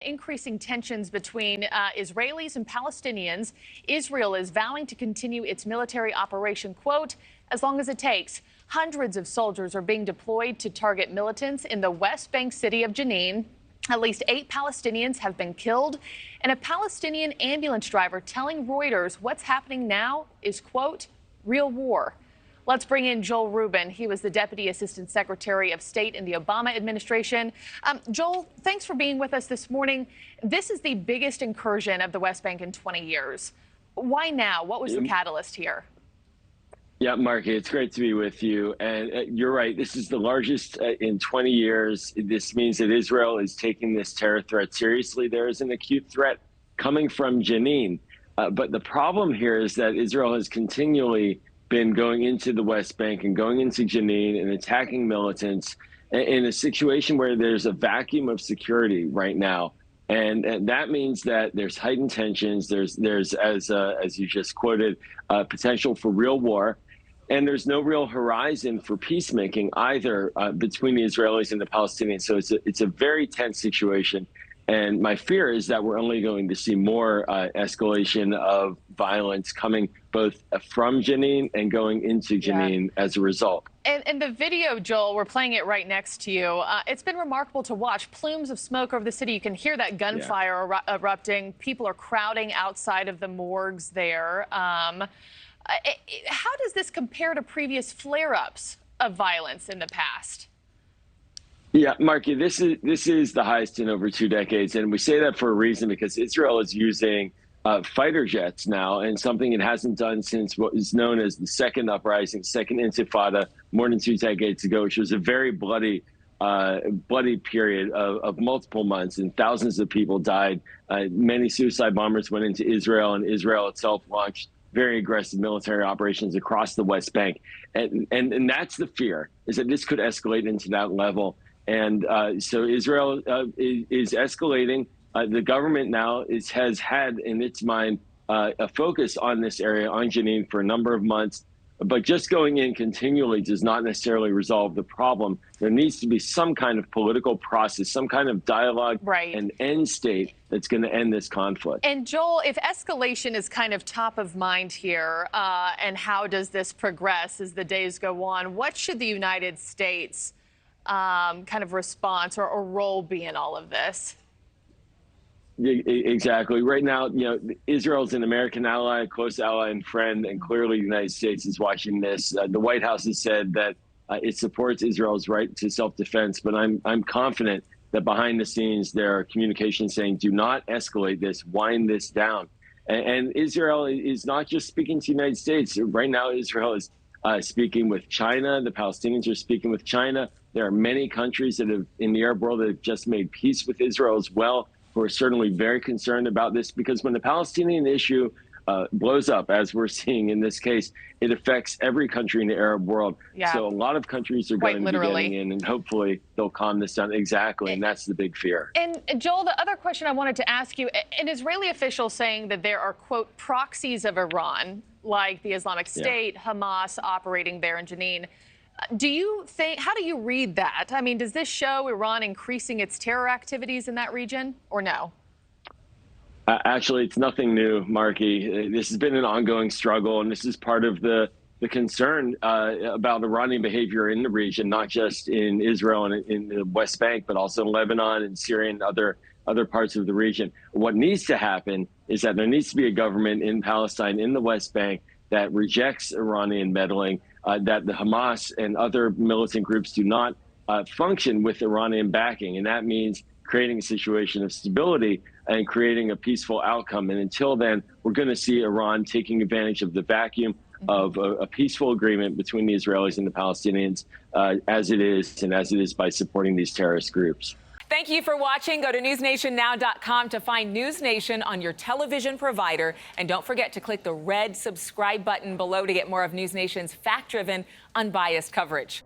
Increasing tensions between Israelis and Palestinians. Israel is vowing to continue its military operation, quote, as long as it takes. Hundreds of soldiers are being deployed to target militants in the West Bank city of Jenin. At least 8 Palestinians have been killed, and a Palestinian ambulance driver telling Reuters what's happening now is, quote, real war. Let's bring in Joel Rubin. He was the Deputy Assistant Secretary of State in the Obama administration. Joel, thanks for being with us this morning. This is the biggest incursion of the West Bank in 20 years. Why now? What was the catalyst here? Yeah, Marky, it's great to be with you. And you're right. This is the largest in 20 years. This means that Israel is taking this terror threat seriously. There is an acute threat coming from Jenin. But the problem here is that Israel has continually been going into the West Bank and going into Jenin and attacking militants in a situation where there's a vacuum of security right now. And that means that there's heightened tensions. There's as you just quoted, potential for real war. And there's no real horizon for peacemaking either between the Israelis and the Palestinians. So it's a very tense situation. And my fear is that we're only going to see more escalation of violence coming both from Jenin and going into Jenin as a result. And the video, Joel, we're playing it right next to you. It's been remarkable to watch. Plumes of smoke over the city. You can hear that gunfire erupting. People are crowding outside of the morgues there. How does this compare to previous flare-ups of violence in the past? Yeah, Marky, this is the highest in over 2 decades. And we say that for a reason, because Israel is using fighter jets now, and something it hasn't done since what is known as the second uprising, second intifada, more than 2 decades ago, which was a very bloody period of multiple months, and thousands of people died. Many suicide bombers went into Israel, and Israel itself launched very aggressive military operations across the West Bank. And that's the fear, is that this could escalate into that level. And so Israel is escalating. The government now has had in its mind a focus on this area, on Jenin, for a number of months. But just going in continually does not necessarily resolve the problem. There needs to be some kind of political process, some kind of dialogue and end state that's going to end this conflict. And Joel, if escalation is kind of top of mind here, and how does this progress as the days go on, what should the United States kind of response or role be in all of this? Exactly. Right now, Israel's an American ally, a close ally and friend, and clearly the United States is watching this. The White House has said that it supports Israel's right to self-defense, but I'm confident that behind the scenes there are communications saying, do not escalate this, wind this down. And Israel is not just speaking to the United States. Right now, Israel is speaking with China. The Palestinians are speaking with China. There are many countries that have, in the Arab world, that have just made peace with Israel as well, who are certainly very concerned about this, because when the Palestinian issue blows up, as we're seeing in this case, it affects every country in the Arab world. So a lot of countries are going to be getting in, and hopefully they'll calm this down. Exactly, and that's the big fear. And Joel, the other question I wanted to ask you, an Israeli official saying that there are, quote, proxies of Iran, like the Islamic State, Hamas operating there in Jenin. Do you think, how do you read that? I mean, does this show Iran increasing its terror activities in that region, or no? Actually, it's nothing new, Marky. This has been an ongoing struggle, and this is part of the concern about Iranian behavior in the region, not just in Israel and in the West Bank, but also in Lebanon and Syria and other parts of the region. What needs to happen is that there needs to be a government in Palestine, in the West Bank, that rejects Iranian meddling, that the Hamas and other militant groups do not function with Iranian backing. And that means creating a situation of stability and creating a peaceful outcome. And until then, we're going to see Iran taking advantage of the vacuum of a peaceful agreement between the Israelis and the Palestinians as it is by supporting these terrorist groups. Thank you for watching. Go to newsnationnow.com to find NewsNation on your television provider. And don't forget to click the red subscribe button below to get more of NewsNation's fact-driven, unbiased coverage.